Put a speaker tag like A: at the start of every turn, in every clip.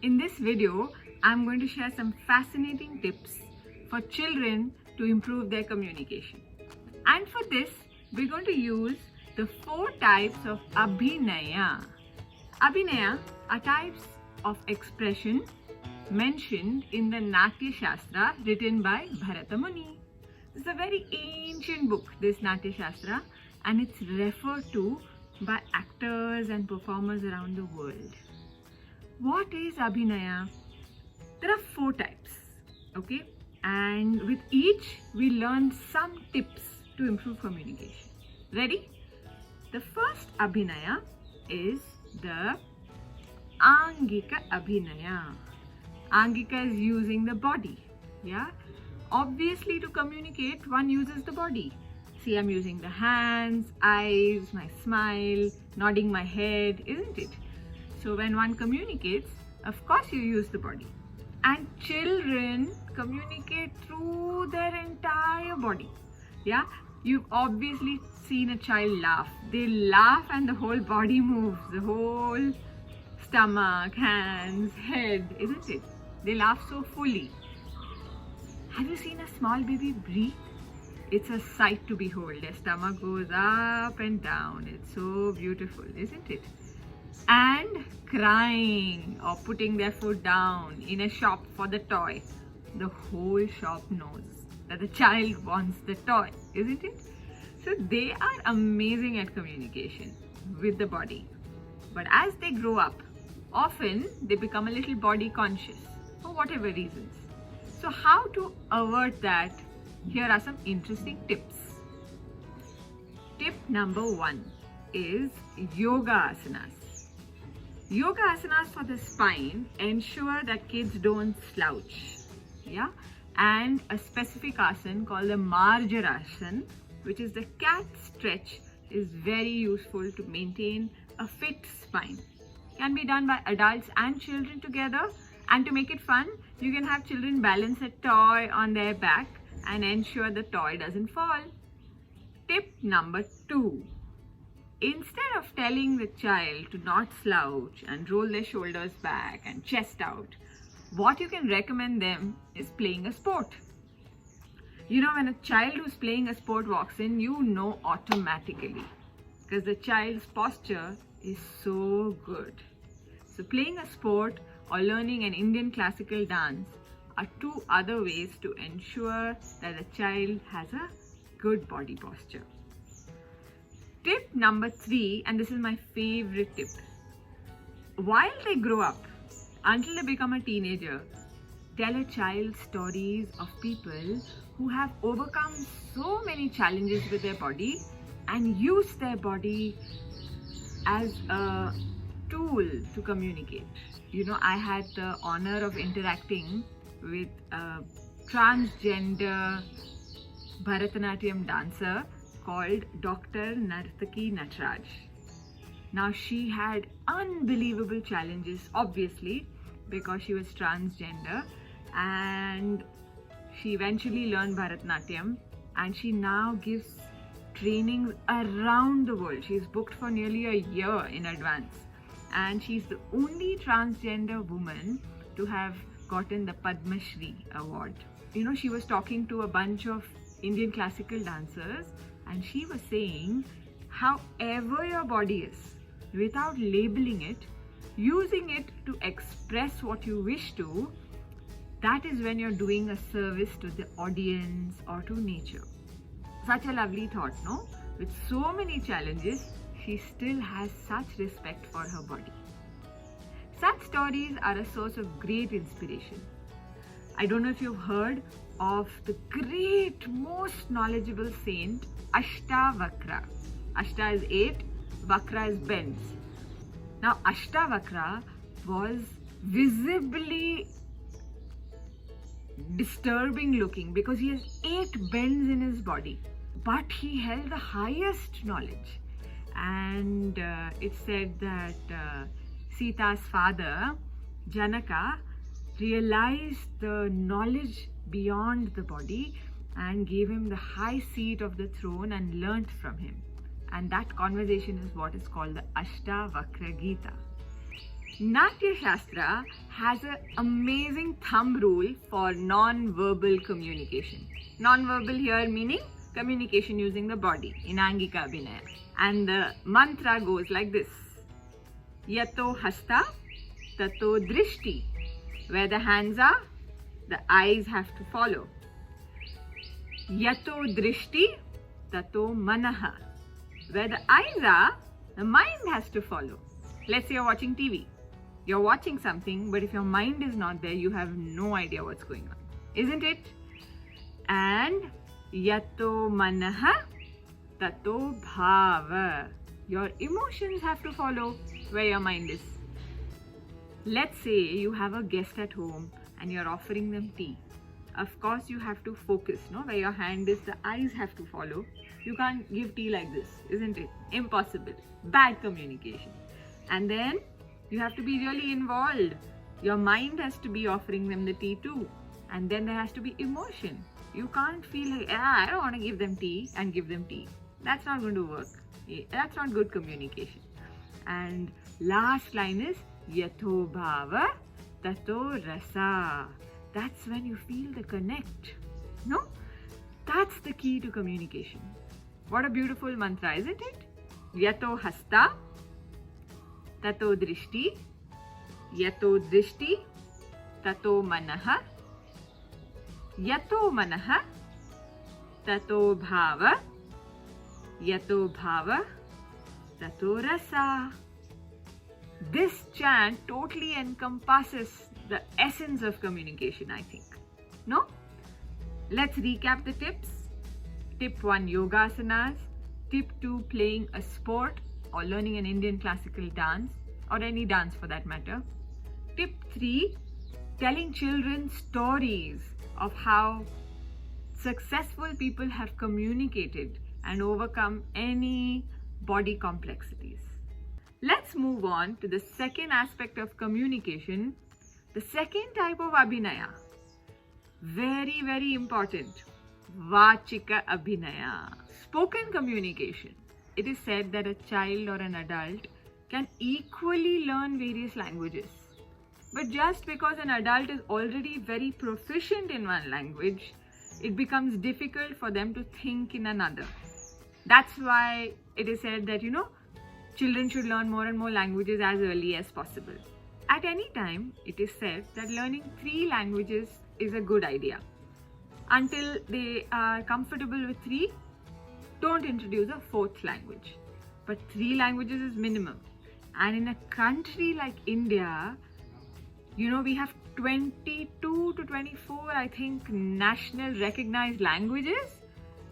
A: In this video, I'm going to share some fascinating tips for children to improve their communication. And for this, we're going to use the 4 types of Abhinaya. Abhinaya are types of expression mentioned in the Natya Shastra written by Bharata Muni. It's a very ancient book, this Natya Shastra, and it's referred to by actors and performers around the world. What is Abhinaya? There are 4 types, okay? And with each, we learn some tips to improve communication. Ready? The first Abhinaya is the Angika Abhinaya. Angika is using the body, yeah? Obviously, to communicate, one uses the body. See, I'm using the hands, eyes, my smile, nodding my head, isn't it? So when one communicates, of course you use the body. And children communicate through their entire body. Yeah, you've obviously seen a child laugh. They laugh and the whole body moves, the whole stomach, hands, head, isn't it? They laugh so fully. Have you seen a small baby breathe? It's a sight to behold. Their stomach goes up and down. It's so beautiful, isn't it? And crying or putting their foot down in a shop for the toy. The whole shop knows that the child wants the toy, isn't it? So they are amazing at communication with the body. But as they grow up, often they become a little body conscious for whatever reasons. So how to avert that? Here are some interesting tips. Tip number 1 is yoga asanas. Yoga asanas for the spine ensure that kids don't slouch, yeah? And a specific asana called the Marjarasana, which is the cat stretch, is very useful to maintain a fit spine. Can be done by adults and children together. And to make it fun, you can have children balance a toy on their back and ensure the toy doesn't fall. Tip number 2. Instead of telling the child to not slouch and roll their shoulders back and chest out, what you can recommend them is playing a sport. You know, when a child who's playing a sport walks in, you know automatically because the child's posture is so good. So playing a sport or learning an Indian classical dance are 2 other ways to ensure that the child has a good body posture. Tip number 3, and this is my favorite tip. While they grow up, until they become a teenager, tell a child stories of people who have overcome so many challenges with their body and use their body as a tool to communicate. You know, I had the honor of interacting with a transgender Bharatanatyam dancer called Dr. Nartaki Nataraj. Now, she had unbelievable challenges, obviously, because she was transgender, and she eventually learned Bharatanatyam, and she now gives trainings around the world. She's booked for nearly a year in advance, and she's the only transgender woman to have gotten the Padma Shri award. You know, she was talking to a bunch of Indian classical dancers, and she was saying, however your body is, without labeling it, using it to express what you wish to, that is when you're doing a service to the audience or to nature. Such a lovely thought, no? With so many challenges, she still has such respect for her body. Such stories are a source of great inspiration. I don't know if you've heard of the great, most knowledgeable saint, Ashtavakra. Ashta is 8, Vakra is bends. Now, Ashtavakra was visibly disturbing looking because he has 8 bends in his body. But he held the highest knowledge. And it's said that Sita's father, Janaka, realized the knowledge beyond the body and gave him the high seat of the throne and learnt from him. And that conversation is what is called the Ashtavakra Gita. Natya Shastra has an amazing thumb rule for non-verbal communication. Non-verbal here meaning communication using the body in Angika Abhinaya. And the mantra goes like this. Yato hasta, tato drishti. Where the hands are, the eyes have to follow. Yato drishti, tato manaha. Where the eyes are, the mind has to follow. Let's say you're watching TV. You're watching something, but if your mind is not there, you have no idea what's going on. Isn't it? And yato manaha, tato bhava. Your emotions have to follow where your mind is. Let's say you have a guest at home and you're offering them tea. Of course, you have to focus, no? Where your hand is, the eyes have to follow. You can't give tea like this, isn't it? Impossible. Bad communication. And then you have to be really involved. Your mind has to be offering them the tea too. And then there has to be emotion. You can't feel like, I don't want to give them tea and give them tea. That's not going to work. That's not good communication. And last line is Yato bhava tato rasa. That's when you feel the connect. No? That's the key to communication. What a beautiful mantra, isn't it? Yato hasta tato drishti. Yato drishti tato manaha. Yato manaha tato bhava. Yato bhava tato rasa. This chant totally encompasses the essence of communication, I think. No? Let's recap the tips. Tip 1, yoga asanas. Tip 2, playing a sport or learning an Indian classical dance or any dance for that matter. Tip 3, telling children stories of how successful people have communicated and overcome any body complexities. Let's move on to the second aspect of communication, the second type of abhinaya. Very, very important. Vachika abhinaya. Spoken communication. It is said that a child or an adult can equally learn various languages. But just because an adult is already very proficient in one language, it becomes difficult for them to think in another. That's why it is said that, children should learn more and more languages as early as possible. At any time, it is said that learning 3 languages is a good idea. Until they are comfortable with 3, don't introduce a 4th language. But 3 languages is minimum. And in a country like India, we have 22 to 24, I think, national recognized languages.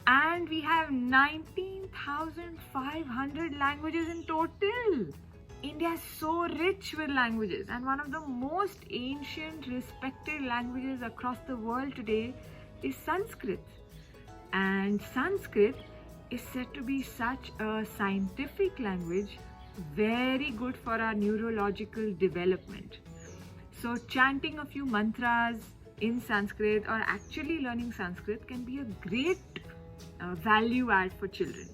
A: And we have 19,500 languages in total. India is so rich with languages, and one of the most ancient, respected languages across the world today is Sanskrit. And Sanskrit is said to be such a scientific language, very good for our neurological development. So chanting a few mantras in Sanskrit or actually learning Sanskrit can be a great value add for children.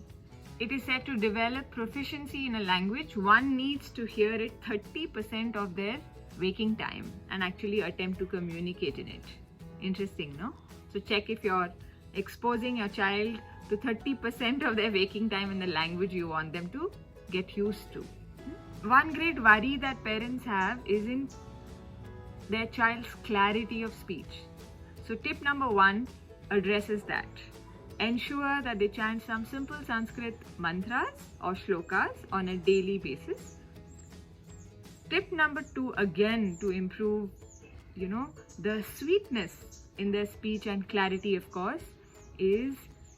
A: It is said to develop proficiency in a language, one needs to hear it 30% of their waking time and actually attempt to communicate in it. Interesting, no? So check if you're exposing your child to 30% of their waking time in the language you want them to get used to. One great worry that parents have is in their child's clarity of speech. So tip number 1 addresses that. Ensure that they chant some simple Sanskrit mantras or shlokas on a daily basis. Tip number 2, again, to improve, the sweetness in their speech and clarity, of course, is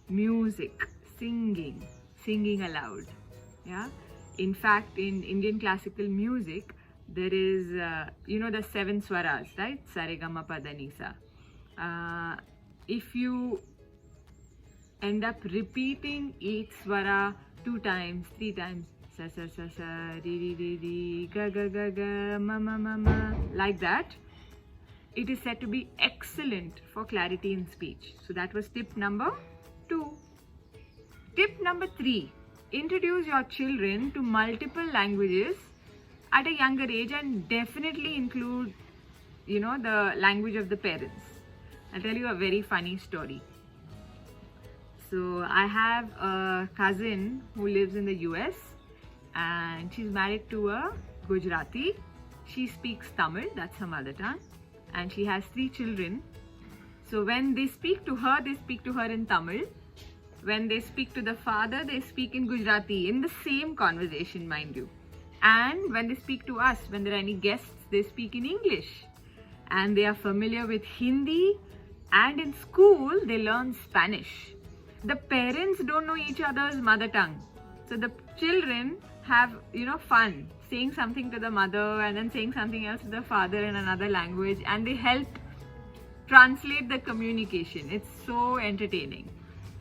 A: music, singing aloud. Yeah. In fact, in Indian classical music, there is, the 7 swaras, right? Sa re ga ma pa da ni sa. If you end up repeating each swara 2 times, 3 times, sa sa sa sa, ri ri ri ri, ga ga ga ga, ma ma ma ma, like that, it is said to be excellent for clarity in speech. So that was tip number 2. Tip number 3, introduce your children to multiple languages at a younger age and definitely include the language of the parents. I'll tell you a very funny story. So I have a cousin who lives in the US and she's married to a Gujarati. She speaks Tamil, that's her mother tongue, and she has 3 children. So when they speak to her in Tamil. When they speak to the father, they speak in Gujarati, in the same conversation, mind you. And when they speak to us, when there are any guests, they speak in English. And they are familiar with Hindi, and in school, they learn Spanish. The parents don't know each other's mother tongue. So the children have, fun saying something to the mother and then saying something else to the father in another language, and they help translate the communication. It's so entertaining.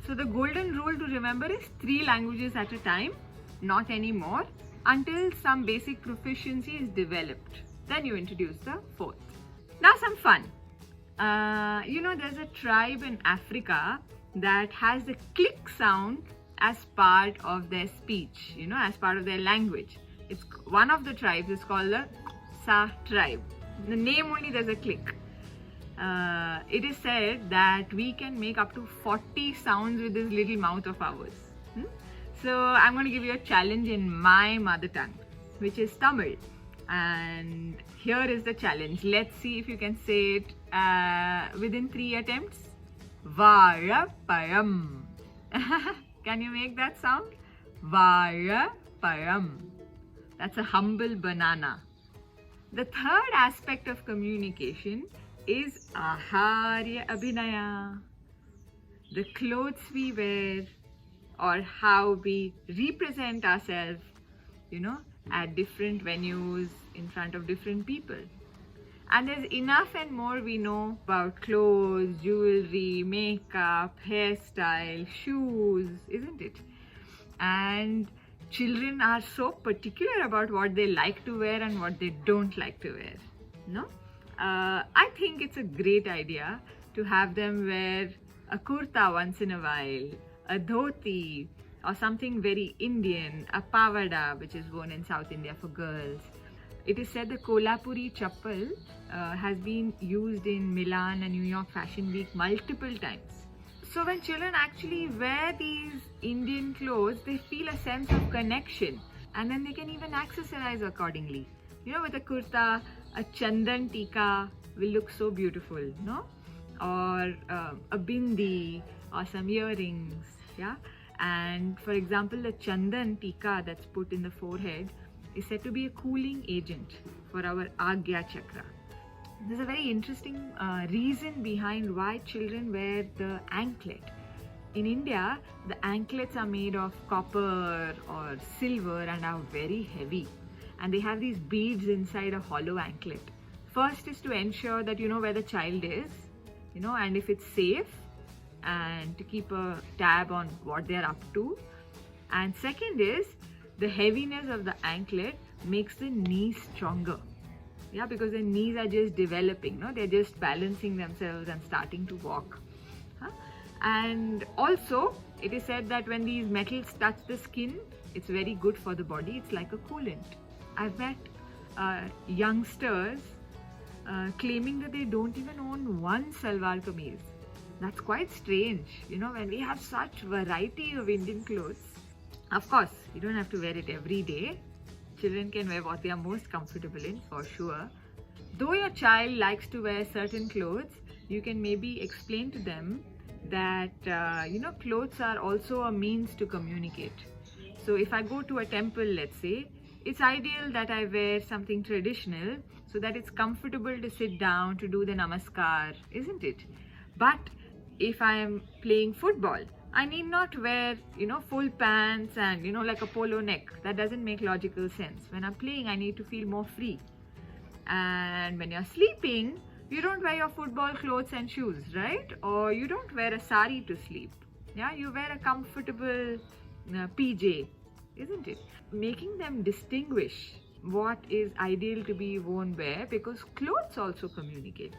A: So the golden rule to remember is 3 languages at a time, not anymore, until some basic proficiency is developed. Then you introduce the 4th. Now some fun. There's a tribe in Africa that has the click sound as part of their speech, as part of their language. It's one of the tribes is called the Sa tribe. The name only there's a click. It is said that we can make up to 40 sounds with this little mouth of ours. So I'm going to give you a challenge in my mother tongue, which is Tamil. And here is the challenge. Let's see if you can say it within 3 attempts. Varapayam. Can you make that sound? Varapayam. That's a humble banana. The third aspect of communication is Aharya Abhinaya. The clothes we wear or how we represent ourselves, at different venues in front of different people. And there's enough and more we know about clothes, jewelry, makeup, hairstyle, shoes, isn't it? And children are so particular about what they like to wear and what they don't like to wear. No? I think it's a great idea to have them wear a kurta once in a while, a dhoti, or something very Indian, a pavada, which is worn in South India for girls. It is said the Kolhapuri chappal has been used in Milan and New York Fashion Week multiple times. So when children actually wear these Indian clothes, they feel a sense of connection, and then they can even accessorize accordingly. With a kurta, a chandan tika will look so beautiful, no? Or a bindi or some earrings, yeah? And for example, the chandan tika that's put in the forehead is said to be a cooling agent for our Agya chakra. There's a very interesting reason behind why children wear the anklet. In India, the anklets are made of copper or silver and are very heavy. And they have these beads inside a hollow anklet. First is to ensure that you know where the child is, and if it's safe, and to keep a tab on what they're up to. And second is the heaviness of the anklet makes the knees stronger. Yeah, because the knees are just developing, no? They're just balancing themselves and starting to walk. And also, it is said that when these metals touch the skin, it's very good for the body. It's like a coolant. I've met youngsters claiming that they don't even own one salwar kameez. That's quite strange, when we have such variety of Indian clothes. Of course, you don't have to wear it every day. Children can wear what they are most comfortable in, for sure. Though your child likes to wear certain clothes, you can maybe explain to them that, clothes are also a means to communicate. So if I go to a temple, let's say, it's ideal that I wear something traditional so that it's comfortable to sit down to do the namaskar, isn't it? But if I am playing football, I need not wear, full pants and, like a polo neck. That doesn't make logical sense. When I'm playing, I need to feel more free. And when you're sleeping, you don't wear your football clothes and shoes, right? Or you don't wear a sari to sleep. Yeah, you wear a comfortable PJ, isn't it? Making them distinguish what is ideal to be worn where, because clothes also communicate.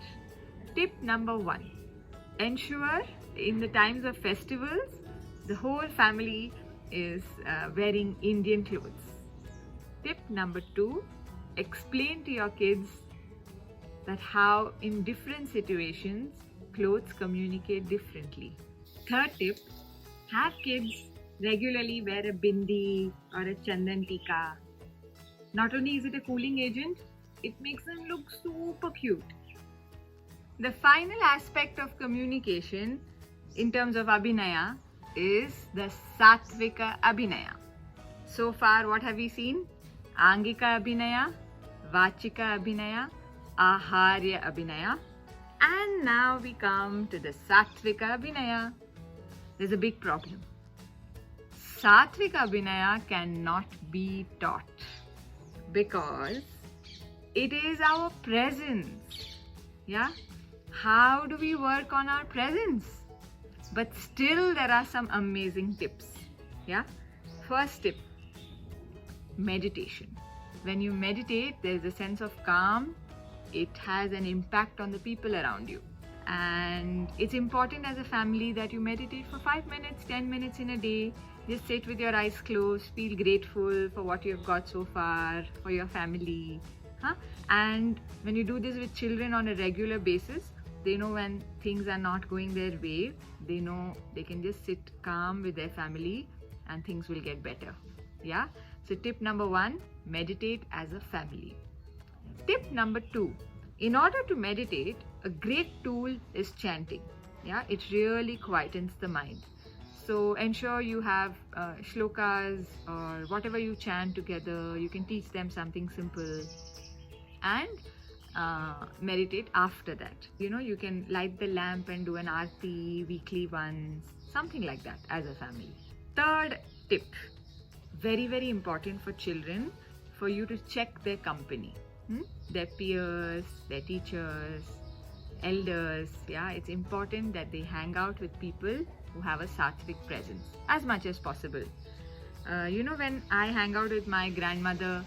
A: Tip number 1. Ensure in the times of festivals, the whole family is wearing Indian clothes. Tip number 2, explain to your kids that how in different situations clothes communicate differently. Third tip, have kids regularly wear a bindi or a chandan tika. Not only is it a cooling agent, it makes them look super cute. The final aspect of communication in terms of Abhinaya is the Satvika Abhinaya. So far, what have we seen? Angika Abhinaya, Vachika Abhinaya, Aharya Abhinaya, and now we come to the Satvika Abhinaya. There's a big problem. Satvika Abhinaya cannot be taught because it is our presence. Yeah? How do we work on our presence? But still there are some amazing tips. Yeah? First tip, meditation. When you meditate, there is a sense of calm. It has an impact on the people around you. And it's important as a family that you meditate for 5 minutes, 10 minutes in a day. Just sit with your eyes closed, feel grateful for what you've got so far, for your family. And when you do this with children on a regular basis, they know when things are not going their way, they know they can just sit calm with their family and things will get better. Yeah? So tip number 1, meditate as a family. Tip number 2, in order to meditate, a great tool is chanting. Yeah, it really quietens the mind. So ensure you have shlokas or whatever you chant together. You can teach them something simple and meditate after that. You can light the lamp and do an aarti weekly once, something like that as a family. Third tip, very, very important for children, for you to check their company. Their peers, their teachers, elders. Yeah, it's important that they hang out with people who have a sattvic presence as much as possible. When I hang out with my grandmother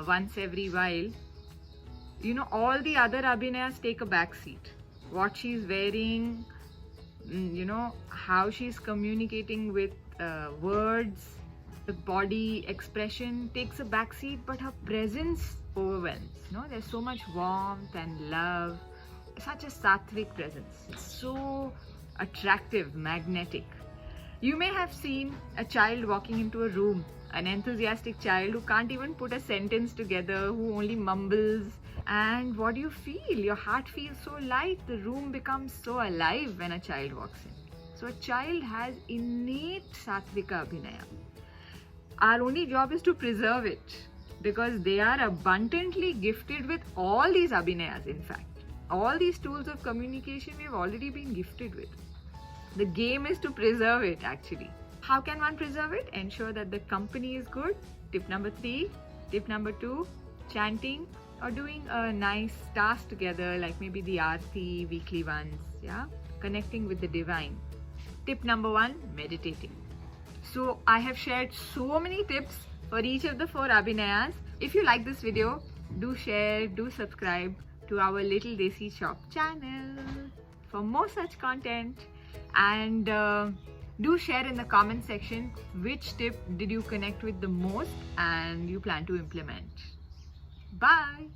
A: once every while, all the other Abhinayas take a back seat. What she's wearing, how she's communicating with words, the body expression takes a back seat, but her presence overwhelms. There's so much warmth and love, such a sattvic presence. It's so attractive, magnetic. You may have seen a child walking into a room, an enthusiastic child who can't even put a sentence together, who only mumbles. And what do you feel? Your heart feels so light. The room becomes so alive when a child walks in. So a child has innate Sattvika Abhinaya. Our only job is to preserve it, because they are abundantly gifted with all these Abhinayas. In fact, all these tools of communication we've already been gifted with. The game is to preserve it actually. How can one preserve it? Ensure that the company is good. Tip number 3. Tip number 2, chanting or doing a nice task together, like maybe the aarti weekly once. Yeah, connecting with the divine. Tip number 1, meditating. So I have shared so many tips for each of the 4 Abhinayas. If you like this video, do share, do subscribe to our Little Desi Shop channel for more such content. And do share in the comment section which tip did you connect with the most and you plan to implement. Bye!